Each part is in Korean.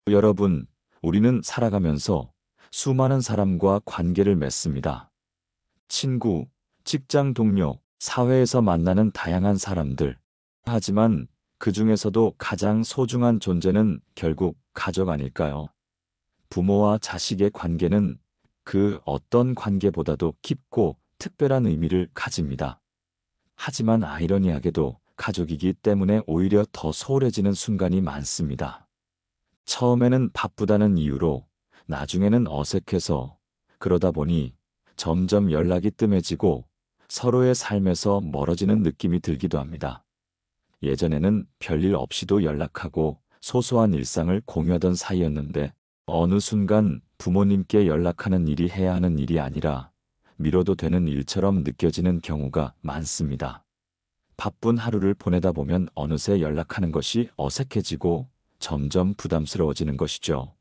여러분, 우리는 살아가면서 수많은 사람과 관계를 맺습니다. 친구, 직장 동료, 사회에서 만나는 다양한 사람들. 하지만 그 중에서도 가장 소중한 존재는 결국 가족 아닐까요? 부모와 자식의 관계는 그 어떤 관계보다도 깊고 특별한 의미를 가집니다. 하지만 아이러니하게도 가족이기 때문에 오히려 더 소홀해지는 순간이 많습니다. 처음에는 바쁘다는 이유로, 나중에는 어색해서, 그러다 보니 점점 연락이 뜸해지고 서로의 삶에서 멀어지는 느낌이 들기도 합니다. 예전에는 별일 없이도 연락하고 소소한 일상을 공유하던 사이였는데 어느 순간 부모님께 연락하는 일이 해야 하는 일이 아니라 미뤄도 되는 일처럼 느껴지는 경우가 많습니다. 바쁜 하루를 보내다 보면 어느새 연락하는 것이 어색해지고 점점 부담스러워지는 것이죠.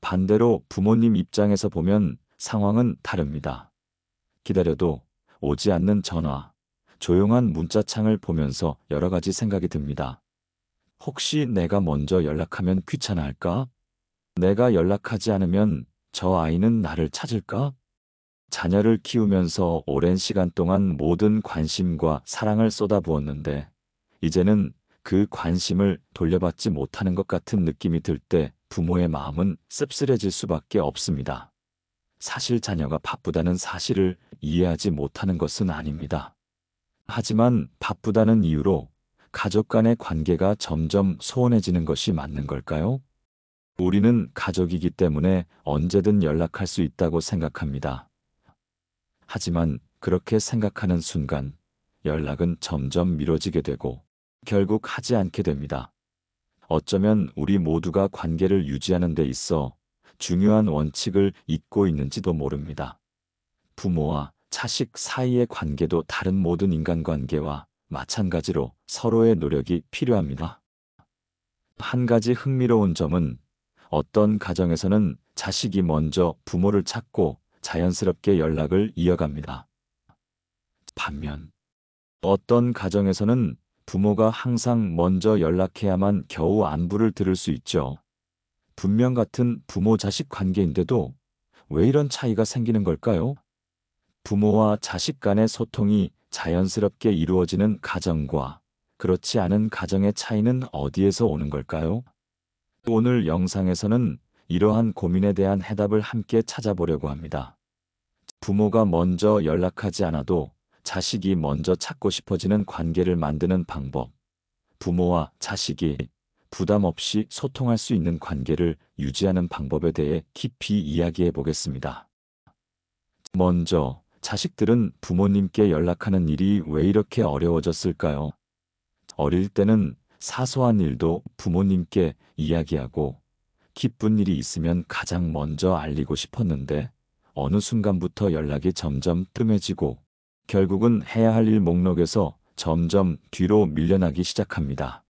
반대로 부모님 입장에서 보면 상황은 다릅니다. 기다려도 오지 않는 전화, 조용한 문자창을 보면서 여러 가지 생각이 듭니다. 혹시 내가 먼저 연락하면 귀찮아할까? 내가 연락하지 않으면 저 아이는 나를 찾을까? 자녀를 키우면서 오랜 시간 동안 모든 관심과 사랑을 쏟아부었는데, 이제는 그 관심을 돌려받지 못하는 것 같은 느낌이 들 때 부모의 마음은 씁쓸해질 수밖에 없습니다. 사실 자녀가 바쁘다는 사실을 이해하지 못하는 것은 아닙니다. 하지만 바쁘다는 이유로 가족 간의 관계가 점점 소원해지는 것이 맞는 걸까요? 우리는 가족이기 때문에 언제든 연락할 수 있다고 생각합니다. 하지만 그렇게 생각하는 순간 연락은 점점 미뤄지게 되고 결국 하지 않게 됩니다. 어쩌면 우리 모두가 관계를 유지하는 데 있어 중요한 원칙을 잊고 있는지도 모릅니다. 부모와 자식 사이의 관계도 다른 모든 인간관계와 마찬가지로 서로의 노력이 필요합니다. 한 가지 흥미로운 점은 어떤 가정에서는 자식이 먼저 부모를 찾고 자연스럽게 연락을 이어갑니다. 반면 어떤 가정에서는 부모가 항상 먼저 연락해야만 겨우 안부를 들을 수 있죠. 분명 같은 부모-자식 관계인데도 왜 이런 차이가 생기는 걸까요? 부모와 자식 간의 소통이 자연스럽게 이루어지는 가정과 그렇지 않은 가정의 차이는 어디에서 오는 걸까요? 오늘 영상에서는 이러한 고민에 대한 해답을 함께 찾아보려고 합니다. 부모가 먼저 연락하지 않아도 자식이 먼저 찾고 싶어지는 관계를 만드는 방법, 부모와 자식이 부담 없이 소통할 수 있는 관계를 유지하는 방법에 대해 깊이 이야기해 보겠습니다. 먼저, 자식들은 부모님께 연락하는 일이 왜 이렇게 어려워졌을까요? 어릴 때는 사소한 일도 부모님께 이야기하고 기쁜 일이 있으면 가장 먼저 알리고 싶었는데 어느 순간부터 연락이 점점 뜸해지고 결국은 해야 할 일 목록에서 점점 뒤로 밀려나기 시작합니다.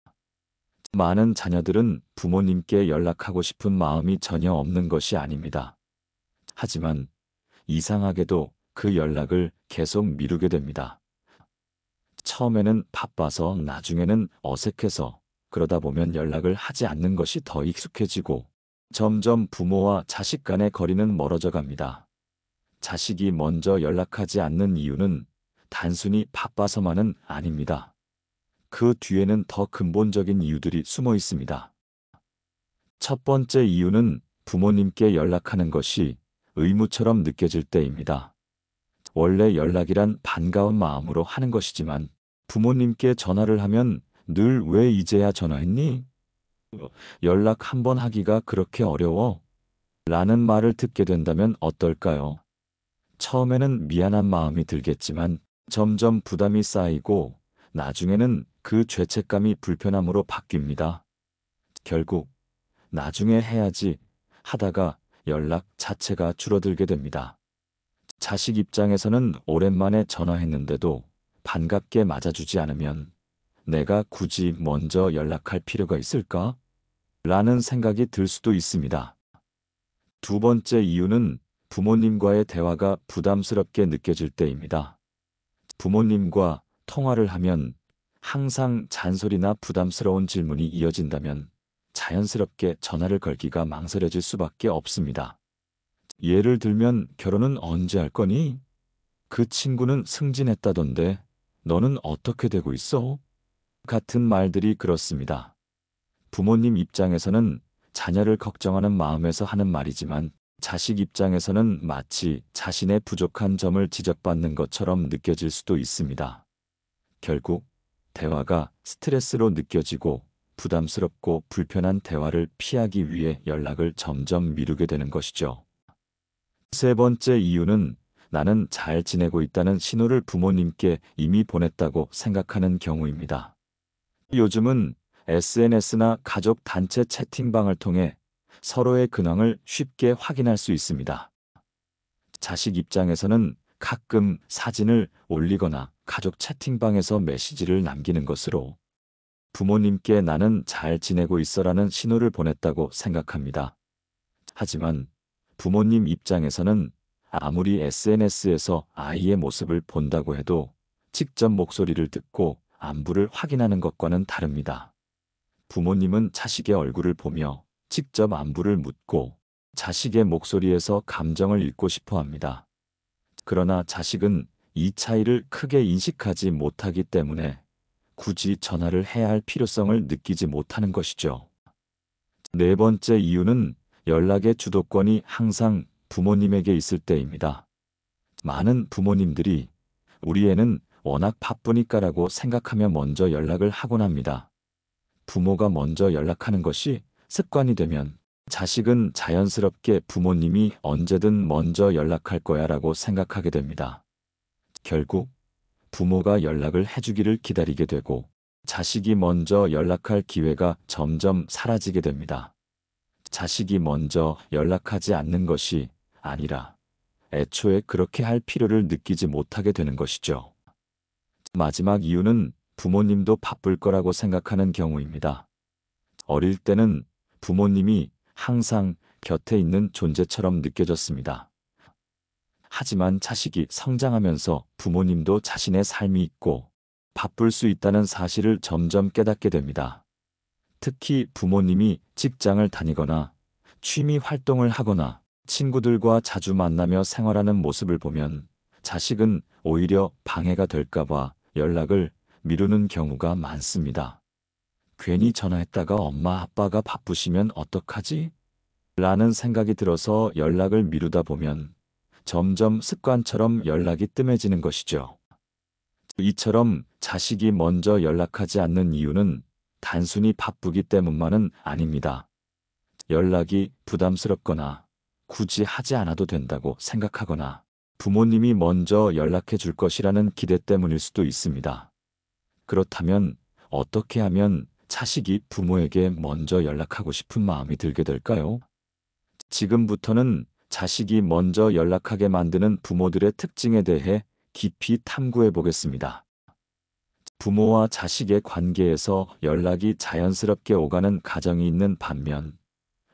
많은 자녀들은 부모님께 연락하고 싶은 마음이 전혀 없는 것이 아닙니다. 하지만 이상하게도 그 연락을 계속 미루게 됩니다. 처음에는 바빠서 나중에는 어색해서 그러다 보면 연락을 하지 않는 것이 더 익숙해지고 점점 부모와 자식 간의 거리는 멀어져 갑니다. 자식이 먼저 연락하지 않는 이유는 단순히 바빠서만은 아닙니다. 그 뒤에는 더 근본적인 이유들이 숨어 있습니다. 첫 번째 이유는 부모님께 연락하는 것이 의무처럼 느껴질 때입니다. 원래 연락이란 반가운 마음으로 하는 것이지만 부모님께 전화를 하면 늘 왜 이제야 전화했니? 연락 한 번 하기가 그렇게 어려워? 라는 말을 듣게 된다면 어떨까요? 처음에는 미안한 마음이 들겠지만 점점 부담이 쌓이고 나중에는 그 죄책감이 불편함으로 바뀝니다. 결국 나중에 해야지 하다가 연락 자체가 줄어들게 됩니다. 자식 입장에서는 오랜만에 전화했는데도 반갑게 맞아주지 않으면 내가 굳이 먼저 연락할 필요가 있을까? 라는 생각이 들 수도 있습니다. 두 번째 이유는 부모님과의 대화가 부담스럽게 느껴질 때입니다. 부모님과 통화를 하면 항상 잔소리나 부담스러운 질문이 이어진다면 자연스럽게 전화를 걸기가 망설여질 수밖에 없습니다. 예를 들면 결혼은 언제 할 거니? 그 친구는 승진했다던데 너는 어떻게 되고 있어? 같은 말들이 그렇습니다. 부모님 입장에서는 자녀를 걱정하는 마음에서 하는 말이지만 자식 입장에서는 마치 자신의 부족한 점을 지적받는 것처럼 느껴질 수도 있습니다. 결국 대화가 스트레스로 느껴지고 부담스럽고 불편한 대화를 피하기 위해 연락을 점점 미루게 되는 것이죠. 세 번째 이유는 나는 잘 지내고 있다는 신호를 부모님께 이미 보냈다고 생각하는 경우입니다. 요즘은 SNS나 가족 단체 채팅방을 통해 서로의 근황을 쉽게 확인할 수 있습니다. 자식 입장에서는 가끔 사진을 올리거나 가족 채팅방에서 메시지를 남기는 것으로 부모님께 나는 잘 지내고 있어라는 신호를 보냈다고 생각합니다. 하지만 부모님 입장에서는 아무리 SNS에서 아이의 모습을 본다고 해도 직접 목소리를 듣고 안부를 확인하는 것과는 다릅니다. 부모님은 자식의 얼굴을 보며 직접 안부를 묻고 자식의 목소리에서 감정을 읽고 싶어 합니다. 그러나 자식은 이 차이를 크게 인식하지 못하기 때문에 굳이 전화를 해야 할 필요성을 느끼지 못하는 것이죠. 네 번째 이유는 연락의 주도권이 항상 부모님에게 있을 때입니다. 많은 부모님들이 우리 애는 워낙 바쁘니까라고 생각하며 먼저 연락을 하곤 합니다. 부모가 먼저 연락하는 것이 습관이 되면 자식은 자연스럽게 부모님이 언제든 먼저 연락할 거야 라고 생각하게 됩니다. 결국 부모가 연락을 해주기를 기다리게 되고 자식이 먼저 연락할 기회가 점점 사라지게 됩니다. 자식이 먼저 연락하지 않는 것이 아니라 애초에 그렇게 할 필요를 느끼지 못하게 되는 것이죠. 마지막 이유는 부모님도 바쁠 거라고 생각하는 경우입니다. 어릴 때는 부모님이 항상 곁에 있는 존재처럼 느껴졌습니다. 하지만 자식이 성장하면서 부모님도 자신의 삶이 있고 바쁠 수 있다는 사실을 점점 깨닫게 됩니다. 특히 부모님이 직장을 다니거나 취미 활동을 하거나 친구들과 자주 만나며 생활하는 모습을 보면 자식은 오히려 방해가 될까봐 연락을 미루는 경우가 많습니다. 괜히 전화했다가 엄마 아빠가 바쁘시면 어떡하지? 라는 생각이 들어서 연락을 미루다 보면 점점 습관처럼 연락이 뜸해지는 것이죠. 이처럼 자식이 먼저 연락하지 않는 이유는 단순히 바쁘기 때문만은 아닙니다. 연락이 부담스럽거나 굳이 하지 않아도 된다고 생각하거나 부모님이 먼저 연락해 줄 것이라는 기대 때문일 수도 있습니다. 그렇다면 어떻게 하면 자식이 부모에게 먼저 연락하고 싶은 마음이 들게 될까요? 지금부터는 자식이 먼저 연락하게 만드는 부모들의 특징에 대해 깊이 탐구해 보겠습니다. 부모와 자식의 관계에서 연락이 자연스럽게 오가는 가정이 있는 반면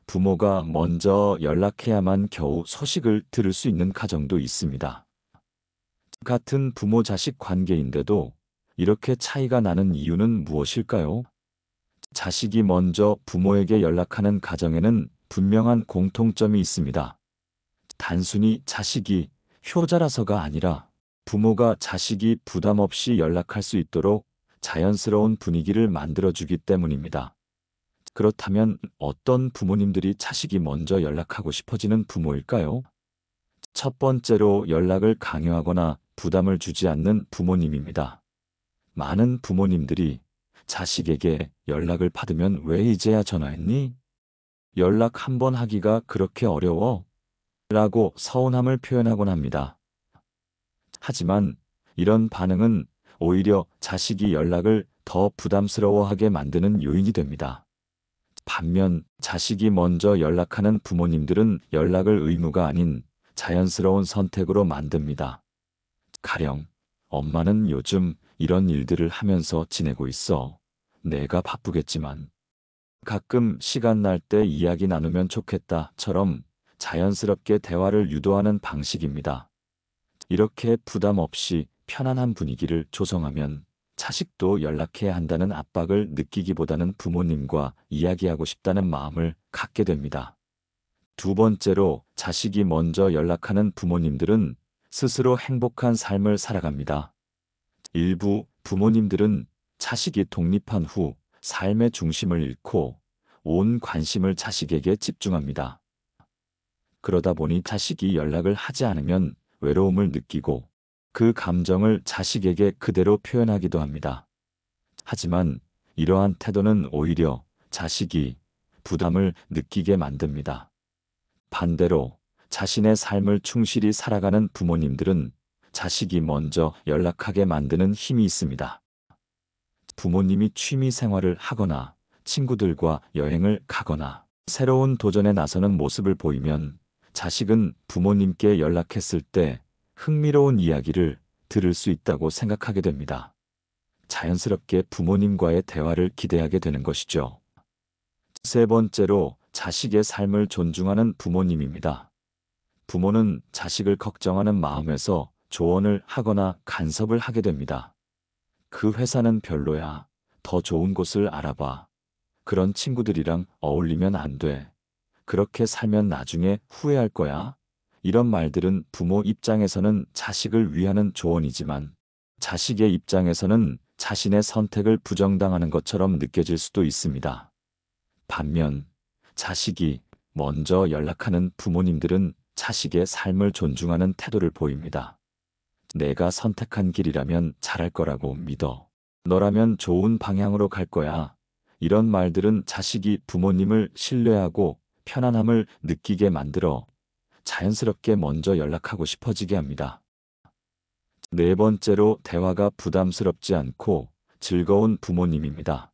부모가 먼저 연락해야만 겨우 소식을 들을 수 있는 가정도 있습니다. 같은 부모-자식 관계인데도 이렇게 차이가 나는 이유는 무엇일까요? 자식이 먼저 부모에게 연락하는 가정에는 분명한 공통점이 있습니다. 단순히 자식이 효자라서가 아니라 부모가 자식이 부담 없이 연락할 수 있도록 자연스러운 분위기를 만들어주기 때문입니다. 그렇다면 어떤 부모님들이 자식이 먼저 연락하고 싶어지는 부모일까요? 첫 번째로 연락을 강요하거나 부담을 주지 않는 부모님입니다. 많은 부모님들이 자식에게 연락을 받으면 왜 이제야 전화했니? 연락 한 번 하기가 그렇게 어려워? 라고 서운함을 표현하곤 합니다. 하지만 이런 반응은 오히려 자식이 연락을 더 부담스러워하게 만드는 요인이 됩니다. 반면 자식이 먼저 연락하는 부모님들은 연락을 의무가 아닌 자연스러운 선택으로 만듭니다. 가령, 엄마는 요즘 이런 일들을 하면서 지내고 있어. 내가 바쁘겠지만 가끔 시간 날 때 이야기 나누면 좋겠다처럼 자연스럽게 대화를 유도하는 방식입니다. 이렇게 부담 없이 편안한 분위기를 조성하면 자식도 연락해야 한다는 압박을 느끼기보다는 부모님과 이야기하고 싶다는 마음을 갖게 됩니다. 두 번째로, 자식이 먼저 연락하는 부모님들은 스스로 행복한 삶을 살아갑니다. 일부 부모님들은 자식이 독립한 후 삶의 중심을 잃고 온 관심을 자식에게 집중합니다. 그러다 보니 자식이 연락을 하지 않으면 외로움을 느끼고 그 감정을 자식에게 그대로 표현하기도 합니다. 하지만 이러한 태도는 오히려 자식이 부담을 느끼게 만듭니다. 반대로 자신의 삶을 충실히 살아가는 부모님들은 자식이 먼저 연락하게 만드는 힘이 있습니다. 부모님이 취미 생활을 하거나 친구들과 여행을 가거나 새로운 도전에 나서는 모습을 보이면 자식은 부모님께 연락했을 때 흥미로운 이야기를 들을 수 있다고 생각하게 됩니다. 자연스럽게 부모님과의 대화를 기대하게 되는 것이죠. 세 번째로, 자식의 삶을 존중하는 부모님입니다. 부모는 자식을 걱정하는 마음에서 조언을 하거나 간섭을 하게 됩니다. 그 회사는 별로야. 더 좋은 곳을 알아봐. 그런 친구들이랑 어울리면 안 돼. 그렇게 살면 나중에 후회할 거야. 이런 말들은 부모 입장에서는 자식을 위하는 조언이지만 자식의 입장에서는 자신의 선택을 부정당하는 것처럼 느껴질 수도 있습니다. 반면 자식이 먼저 연락하는 부모님들은 자식의 삶을 존중하는 태도를 보입니다. 내가 선택한 길이라면 잘할 거라고 믿어. 너라면 좋은 방향으로 갈 거야. 이런 말들은 자식이 부모님을 신뢰하고 편안함을 느끼게 만들어 자연스럽게 먼저 연락하고 싶어지게 합니다. 네 번째로, 대화가 부담스럽지 않고 즐거운 부모님입니다.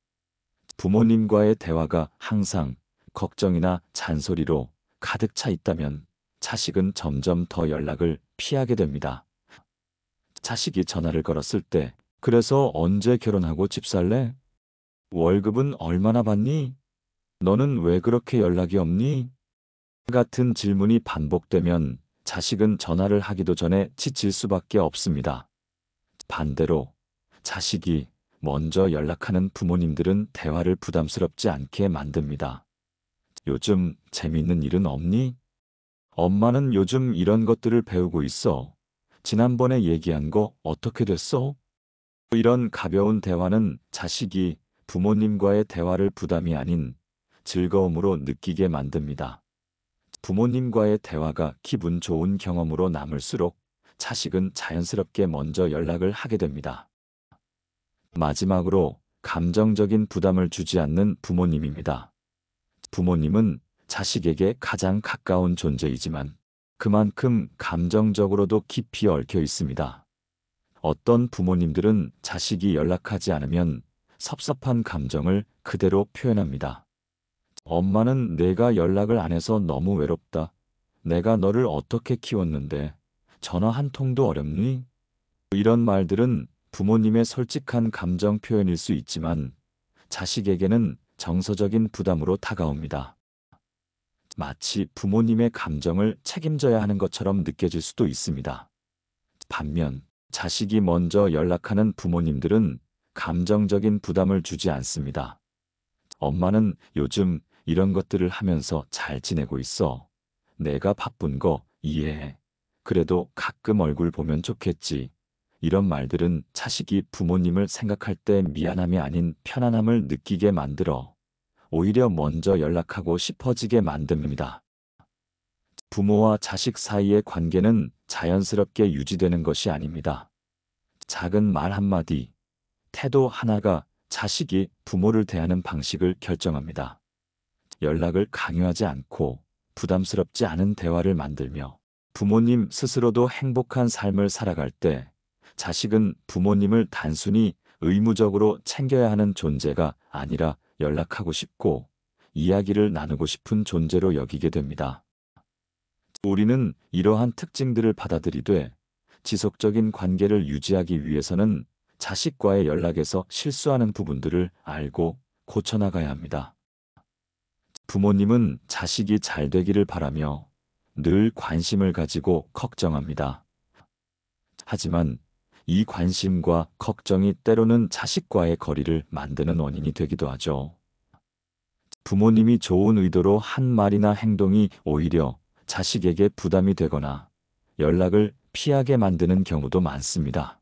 부모님과의 대화가 항상 걱정이나 잔소리로 가득 차 있다면 자식은 점점 더 연락을 피하게 됩니다. 자식이 전화를 걸었을 때, 그래서 언제 결혼하고 집 살래? 월급은 얼마나 받니? 너는 왜 그렇게 연락이 없니? 같은 질문이 반복되면 자식은 전화를 하기도 전에 지칠 수밖에 없습니다. 반대로 자식이 먼저 연락하는 부모님들은 대화를 부담스럽지 않게 만듭니다. 요즘 재미있는 일은 없니? 엄마는 요즘 이런 것들을 배우고 있어. 지난번에 얘기한 거 어떻게 됐어? 이런 가벼운 대화는 자식이 부모님과의 대화를 부담이 아닌 즐거움으로 느끼게 만듭니다. 부모님과의 대화가 기분 좋은 경험으로 남을수록 자식은 자연스럽게 먼저 연락을 하게 됩니다. 마지막으로, 감정적인 부담을 주지 않는 부모님입니다. 부모님은 자식에게 가장 가까운 존재이지만 그만큼 감정적으로도 깊이 얽혀 있습니다. 어떤 부모님들은 자식이 연락하지 않으면 섭섭한 감정을 그대로 표현합니다. 엄마는 내가 연락을 안 해서 너무 외롭다. 내가 너를 어떻게 키웠는데 전화 한 통도 어렵니? 이런 말들은 부모님의 솔직한 감정 표현일 수 있지만 자식에게는 정서적인 부담으로 다가옵니다. 마치 부모님의 감정을 책임져야 하는 것처럼 느껴질 수도 있습니다. 반면 자식이 먼저 연락하는 부모님들은 감정적인 부담을 주지 않습니다. 엄마는 요즘 이런 것들을 하면서 잘 지내고 있어. 내가 바쁜 거 이해해. 그래도 가끔 얼굴 보면 좋겠지. 이런 말들은 자식이 부모님을 생각할 때 미안함이 아닌 편안함을 느끼게 만들어 오히려 먼저 연락하고 싶어지게 만듭니다. 부모와 자식 사이의 관계는 자연스럽게 유지되는 것이 아닙니다. 작은 말 한마디, 태도 하나가 자식이 부모를 대하는 방식을 결정합니다. 연락을 강요하지 않고 부담스럽지 않은 대화를 만들며 부모님 스스로도 행복한 삶을 살아갈 때 자식은 부모님을 단순히 의무적으로 챙겨야 하는 존재가 아니라 연락하고 싶고 이야기를 나누고 싶은 존재로 여기게 됩니다. 우리는 이러한 특징들을 받아들이되 지속적인 관계를 유지하기 위해서는 자식과의 연락에서 실수하는 부분들을 알고 고쳐나가야 합니다. 부모님은 자식이 잘 되기를 바라며 늘 관심을 가지고 걱정합니다. 하지만 이 관심과 걱정이 때로는 자식과의 거리를 만드는 원인이 되기도 하죠. 부모님이 좋은 의도로 한 말이나 행동이 오히려 자식에게 부담이 되거나 연락을 피하게 만드는 경우도 많습니다.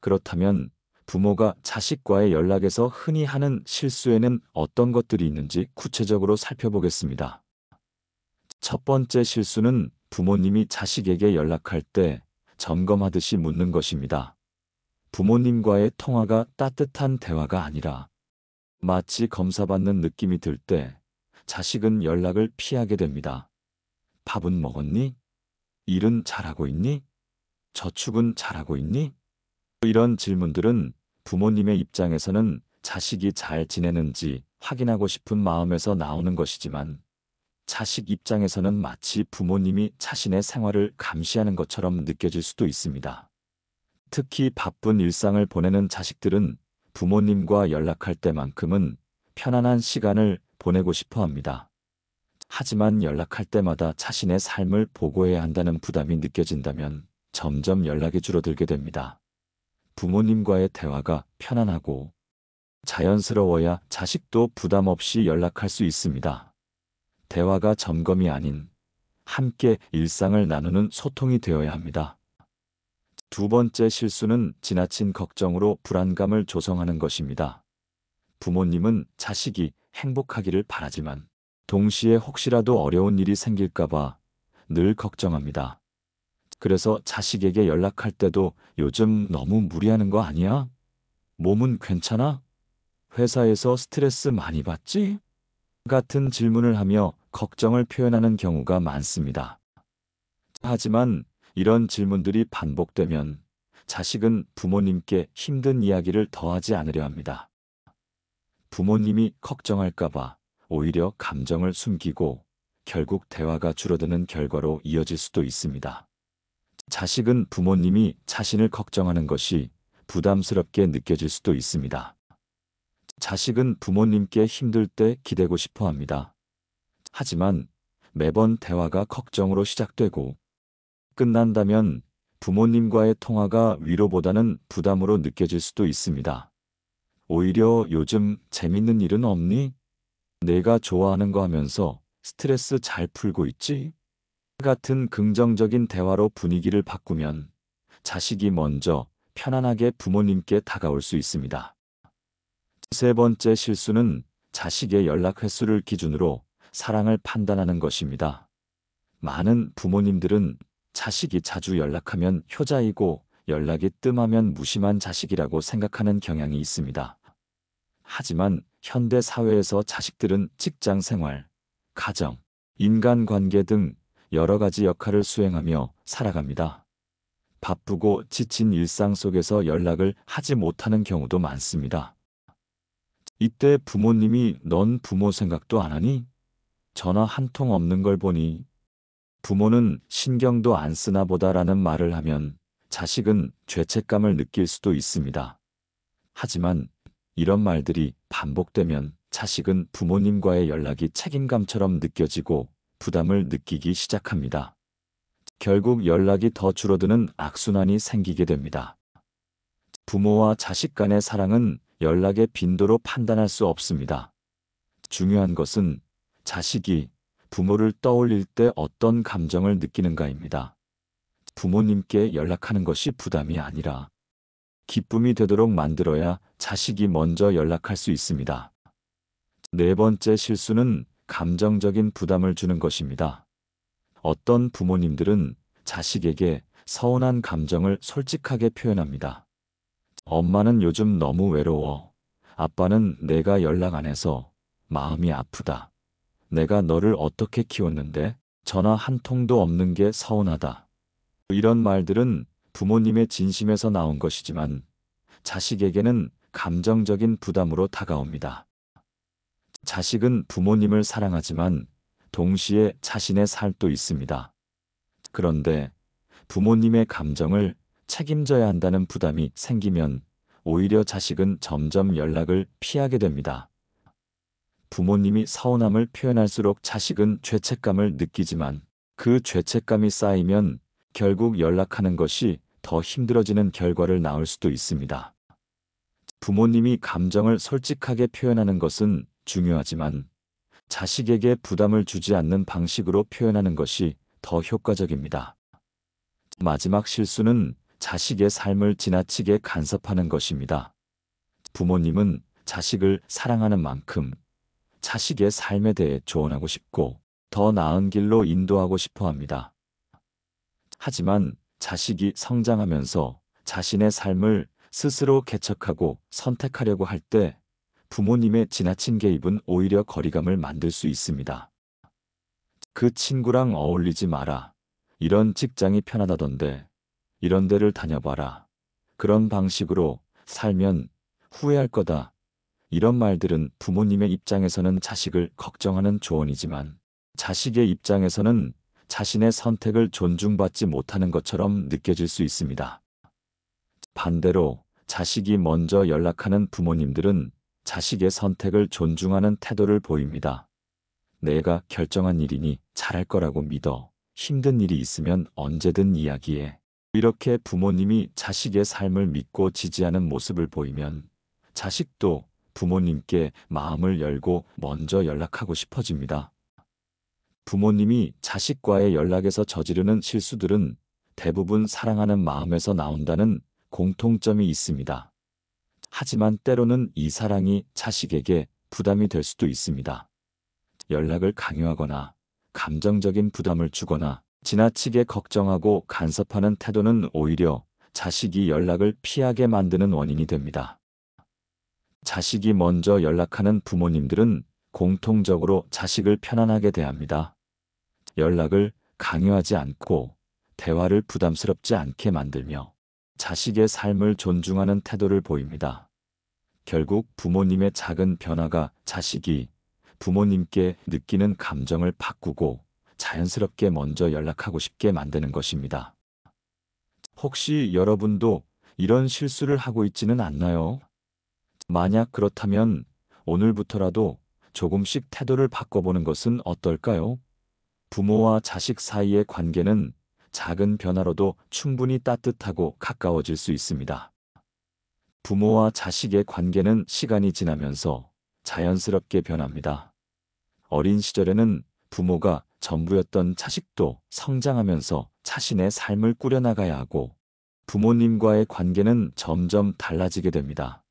그렇다면 부모가 자식과의 연락에서 흔히 하는 실수에는 어떤 것들이 있는지 구체적으로 살펴보겠습니다. 첫 번째 실수는 부모님이 자식에게 연락할 때 점검하듯이 묻는 것입니다. 부모님과의 통화가 따뜻한 대화가 아니라 마치 검사받는 느낌이 들 때 자식은 연락을 피하게 됩니다. 밥은 먹었니? 일은 잘하고 있니? 저축은 잘하고 있니? 이런 질문들은 부모님의 입장에서는 자식이 잘 지내는지 확인하고 싶은 마음에서 나오는 것이지만 자식 입장에서는 마치 부모님이 자신의 생활을 감시하는 것처럼 느껴질 수도 있습니다. 특히 바쁜 일상을 보내는 자식들은 부모님과 연락할 때만큼은 편안한 시간을 보내고 싶어 합니다. 하지만 연락할 때마다 자신의 삶을 보고해야 한다는 부담이 느껴진다면 점점 연락이 줄어들게 됩니다. 부모님과의 대화가 편안하고 자연스러워야 자식도 부담 없이 연락할 수 있습니다. 대화가 점검이 아닌 함께 일상을 나누는 소통이 되어야 합니다. 두 번째 실수는 지나친 걱정으로 불안감을 조성하는 것입니다. 부모님은 자식이 행복하기를 바라지만 동시에 혹시라도 어려운 일이 생길까봐 늘 걱정합니다. 그래서 자식에게 연락할 때도 요즘 너무 무리하는 거 아니야? 몸은 괜찮아? 회사에서 스트레스 많이 받지? 같은 질문을 하며 걱정을 표현하는 경우가 많습니다. 하지만 이런 질문들이 반복되면 자식은 부모님께 힘든 이야기를 더하지 않으려 합니다. 부모님이 걱정할까봐 오히려 감정을 숨기고 결국 대화가 줄어드는 결과로 이어질 수도 있습니다. 자식은 부모님이 자신을 걱정하는 것이 부담스럽게 느껴질 수도 있습니다. 자식은 부모님께 힘들 때 기대고 싶어 합니다. 하지만 매번 대화가 걱정으로 시작되고 끝난다면 부모님과의 통화가 위로보다는 부담으로 느껴질 수도 있습니다. 오히려 요즘 재밌는 일은 없니? 내가 좋아하는 거 하면서 스트레스 잘 풀고 있지? 같은 긍정적인 대화로 분위기를 바꾸면 자식이 먼저 편안하게 부모님께 다가올 수 있습니다. 세 번째 실수는 자식의 연락 횟수를 기준으로 사랑을 판단하는 것입니다. 많은 부모님들은 자식이 자주 연락하면 효자이고 연락이 뜸하면 무심한 자식이라고 생각하는 경향이 있습니다. 하지만 현대 사회에서 자식들은 직장 생활, 가정, 인간관계 등 여러 가지 역할을 수행하며 살아갑니다. 바쁘고 지친 일상 속에서 연락을 하지 못하는 경우도 많습니다. 이때 부모님이 넌 부모 생각도 안 하니? 전화 한 통 없는 걸 보니 부모는 신경도 안 쓰나 보다라는 말을 하면 자식은 죄책감을 느낄 수도 있습니다. 하지만 이런 말들이 반복되면 자식은 부모님과의 연락이 책임감처럼 느껴지고 부담을 느끼기 시작합니다. 결국 연락이 더 줄어드는 악순환이 생기게 됩니다. 부모와 자식 간의 사랑은 연락의 빈도로 판단할 수 없습니다. 중요한 것은 자식이 부모를 떠올릴 때 어떤 감정을 느끼는가입니다. 부모님께 연락하는 것이 부담이 아니라 기쁨이 되도록 만들어야 자식이 먼저 연락할 수 있습니다. 네 번째 실수는 감정적인 부담을 주는 것입니다. 어떤 부모님들은 자식에게 서운한 감정을 솔직하게 표현합니다. 엄마는 요즘 너무 외로워. 아빠는 내가 연락 안 해서 마음이 아프다. 내가 너를 어떻게 키웠는데 전화 한 통도 없는 게 서운하다. 이런 말들은 부모님의 진심에서 나온 것이지만 자식에게는 감정적인 부담으로 다가옵니다. 자식은 부모님을 사랑하지만 동시에 자신의 살도 있습니다. 그런데 부모님의 감정을 책임져야 한다는 부담이 생기면 오히려 자식은 점점 연락을 피하게 됩니다. 부모님이 서운함을 표현할수록 자식은 죄책감을 느끼지만 그 죄책감이 쌓이면 결국 연락하는 것이 더 힘들어지는 결과를 낳을 수도 있습니다. 부모님이 감정을 솔직하게 표현하는 것은 중요하지만 자식에게 부담을 주지 않는 방식으로 표현하는 것이 더 효과적입니다. 마지막 실수는 자식의 삶을 지나치게 간섭하는 것입니다. 부모님은 자식을 사랑하는 만큼 자식의 삶에 대해 조언하고 싶고 더 나은 길로 인도하고 싶어 합니다. 하지만 자식이 성장하면서 자신의 삶을 스스로 개척하고 선택하려고 할 때 부모님의 지나친 개입은 오히려 거리감을 만들 수 있습니다. 그 친구랑 어울리지 마라. 이런 직장이 편하다던데. 이런 데를 다녀봐라. 그런 방식으로 살면 후회할 거다. 이런 말들은 부모님의 입장에서는 자식을 걱정하는 조언이지만 자식의 입장에서는 자신의 선택을 존중받지 못하는 것처럼 느껴질 수 있습니다. 반대로 자식이 먼저 연락하는 부모님들은 자식의 선택을 존중하는 태도를 보입니다. 내가 결정한 일이니 잘할 거라고 믿어. 힘든 일이 있으면 언제든 이야기해. 이렇게 부모님이 자식의 삶을 믿고 지지하는 모습을 보이면 자식도 부모님께 마음을 열고 먼저 연락하고 싶어집니다. 부모님이 자식과의 연락에서 저지르는 실수들은 대부분 사랑하는 마음에서 나온다는 공통점이 있습니다. 하지만 때로는 이 사랑이 자식에게 부담이 될 수도 있습니다. 연락을 강요하거나 감정적인 부담을 주거나 지나치게 걱정하고 간섭하는 태도는 오히려 자식이 연락을 피하게 만드는 원인이 됩니다. 자식이 먼저 연락하는 부모님들은 공통적으로 자식을 편안하게 대합니다. 연락을 강요하지 않고 대화를 부담스럽지 않게 만들며 자식의 삶을 존중하는 태도를 보입니다. 결국 부모님의 작은 변화가 자식이 부모님께 느끼는 감정을 바꾸고 자연스럽게 먼저 연락하고 싶게 만드는 것입니다. 혹시 여러분도 이런 실수를 하고 있지는 않나요? 만약 그렇다면 오늘부터라도 조금씩 태도를 바꿔보는 것은 어떨까요? 부모와 자식 사이의 관계는 작은 변화로도 충분히 따뜻하고 가까워질 수 있습니다. 부모와 자식의 관계는 시간이 지나면서 자연스럽게 변합니다. 어린 시절에는 부모가 전부였던 자식도 성장하면서 자신의 삶을 꾸려나가야 하고 부모님과의 관계는 점점 달라지게 됩니다.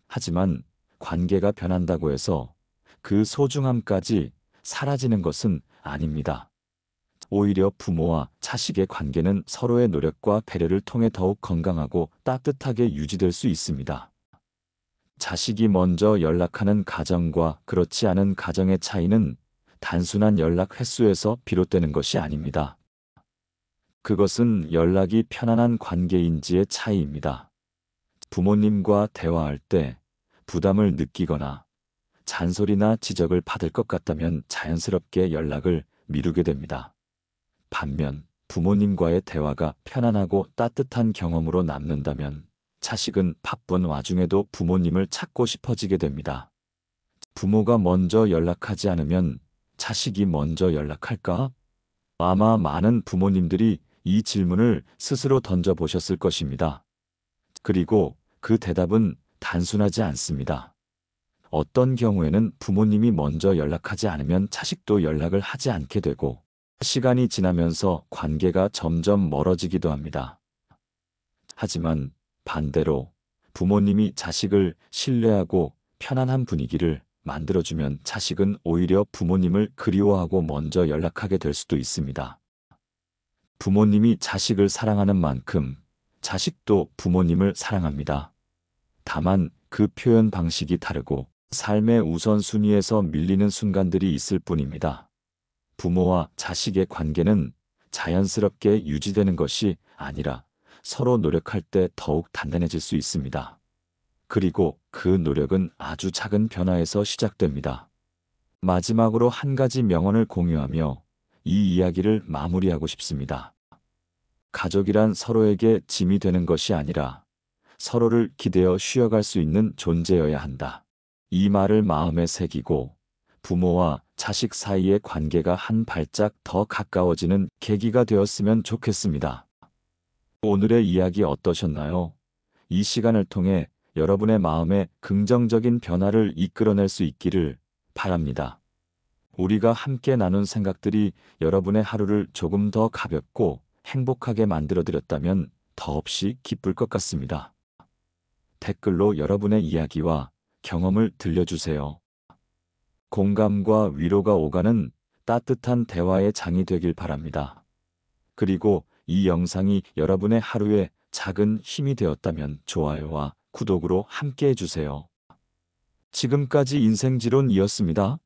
하지만 관계가 변한다고 해서 그 소중함까지 사라지는 것은 아닙니다. 오히려 부모와 자식의 관계는 서로의 노력과 배려를 통해 더욱 건강하고 따뜻하게 유지될 수 있습니다. 자식이 먼저 연락하는 가정과 그렇지 않은 가정의 차이는 단순한 연락 횟수에서 비롯되는 것이 아닙니다. 그것은 연락이 편안한 관계인지의 차이입니다. 부모님과 대화할 때 부담을 느끼거나 잔소리나 지적을 받을 것 같다면 자연스럽게 연락을 미루게 됩니다. 반면 부모님과의 대화가 편안하고 따뜻한 경험으로 남는다면 자식은 바쁜 와중에도 부모님을 찾고 싶어지게 됩니다. 부모가 먼저 연락하지 않으면 자식이 먼저 연락할까? 아마 많은 부모님들이 이 질문을 스스로 던져보셨을 것입니다. 그리고 그 대답은 단순하지 않습니다. 어떤 경우에는 부모님이 먼저 연락하지 않으면 자식도 연락을 하지 않게 되고 시간이 지나면서 관계가 점점 멀어지기도 합니다. 하지만 반대로 부모님이 자식을 신뢰하고 편안한 분위기를 만들어주면 자식은 오히려 부모님을 그리워하고 먼저 연락하게 될 수도 있습니다. 부모님이 자식을 사랑하는 만큼 자식도 부모님을 사랑합니다. 다만 그 표현 방식이 다르고 삶의 우선순위에서 밀리는 순간들이 있을 뿐입니다. 부모와 자식의 관계는 자연스럽게 유지되는 것이 아니라 서로 노력할 때 더욱 단단해질 수 있습니다. 그리고 그 노력은 아주 작은 변화에서 시작됩니다. 마지막으로 한 가지 명언을 공유하며 이 이야기를 마무리하고 싶습니다. 가족이란 서로에게 짐이 되는 것이 아니라 서로를 기대어 쉬어갈 수 있는 존재여야 한다. 이 말을 마음에 새기고 부모와 자식 사이의 관계가 한 발짝 더 가까워지는 계기가 되었으면 좋겠습니다. 오늘의 이야기 어떠셨나요? 이 시간을 통해 여러분의 마음에 긍정적인 변화를 이끌어낼 수 있기를 바랍니다. 우리가 함께 나눈 생각들이 여러분의 하루를 조금 더 가볍고 행복하게 만들어드렸다면 더없이 기쁠 것 같습니다. 댓글로 여러분의 이야기와 경험을 들려주세요. 공감과 위로가 오가는 따뜻한 대화의 장이 되길 바랍니다. 그리고 이 영상이 여러분의 하루에 작은 힘이 되었다면 좋아요와 구독으로 함께 해주세요. 지금까지 인생지론이었습니다.